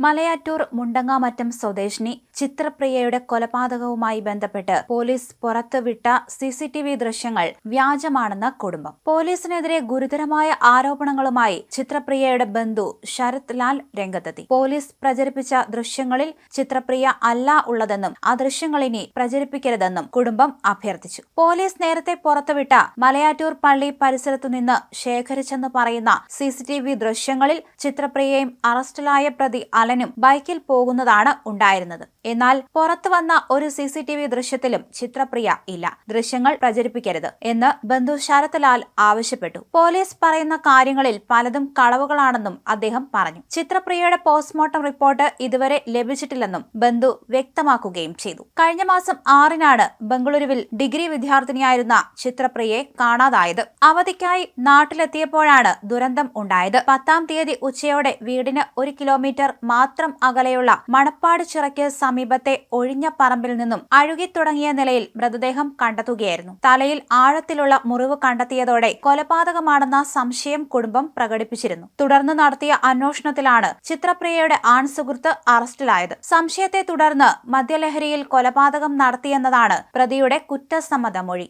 മലയാറ്റൂർ മുണ്ടങ്ങാമറ്റം സ്വദേശിനി ചിത്രപ്രിയയുടെ കൊലപാതകവുമായി ബന്ധപ്പെട്ട് പോലീസ് പുറത്തുവിട്ട സിസിടിവി ദൃശ്യങ്ങൾ വ്യാജമാണെന്ന് കുടുംബം. പോലീസിനെതിരെ ഗുരുതരമായ ആരോപണങ്ങളുമായി ചിത്രപ്രിയയുടെ ബന്ധു ശരത് ലാൽ രംഗത്തെത്തി. പോലീസ് പ്രചരിപ്പിച്ച ദൃശ്യങ്ങളിൽ ചിത്രപ്രിയ അല്ല ഉള്ളതെന്നും ആ ദൃശ്യങ്ങൾ ഇനി പ്രചരിപ്പിക്കരുതെന്നും കുടുംബം അഭ്യർത്ഥിച്ചു. പോലീസ് നേരത്തെ പുറത്തുവിട്ട മലയാറ്റൂർ പള്ളി പരിസരത്തുനിന്ന് ശേഖരിച്ചെന്ന് പറയുന്ന സിസിടിവി ദൃശ്യങ്ങളിൽ ചിത്രപ്രിയയും അറസ്റ്റിലായ പ്രതി അലനും ബൈക്കിൽ പോകുന്നതാണ് ഉണ്ടായിരുന്നത്. എന്നാൽ പുറത്തു വന്ന ഒരു സിസിടിവി ദൃശ്യത്തിലും ചിത്രപ്രിയ ഇല്ല. ദൃശ്യങ്ങൾ പ്രചരിപ്പിക്കരുത് എന്ന് ബന്ധു ശരത് ലാൽ ആവശ്യപ്പെട്ടു. പോലീസ് പറയുന്ന കാര്യങ്ങളിൽ പലതും കളവുകളാണെന്നും അദ്ദേഹം പറഞ്ഞു. ചിത്രപ്രിയയുടെ പോസ്റ്റ്മോർട്ടം റിപ്പോർട്ട് ഇതുവരെ ലഭിച്ചിട്ടില്ലെന്നും ബന്ധു വ്യക്തമാക്കുകയും ചെയ്തു. കഴിഞ്ഞ മാസം 6-നാണ് ബംഗളൂരുവിൽ ഡിഗ്രി വിദ്യാർത്ഥിനിയായിരുന്ന ചിത്രപ്രിയയെ കാണാതായത്. അവധിക്കായി നാട്ടിലെത്തിയപ്പോഴാണ് ദുരന്തം ഉണ്ടായത്. 10-ാം തീയതി ഉച്ചയോടെ വീടിന് 1 കിലോമീറ്റർ മാത്രം അകലെയുള്ള മണപ്പാട് ചിറയ്ക്ക് സമീപത്തെ ഒഴിഞ്ഞ പറമ്പിൽ നിന്നും അഴുകിത്തുടങ്ങിയ നിലയിൽ മൃതദേഹം കണ്ടെത്തുകയായിരുന്നു. തലയിൽ ആഴത്തിലുള്ള മുറിവ് കണ്ടെത്തിയതോടെ കൊലപാതകമാണെന്ന സംശയം കുടുംബം പ്രകടിപ്പിച്ചിരുന്നു. തുടർന്ന് നടത്തിയ അന്വേഷണത്തിലാണ് ചിത്രപ്രിയയുടെ ആൺസുഹൃത്ത് അറസ്റ്റിലായത്. സംശയത്തെ തുടർന്ന് മദ്യലഹരിയിൽ കൊലപാതകം നടത്തിയെന്നതാണ് പ്രതിയുടെ കുറ്റസമ്മത മൊഴി.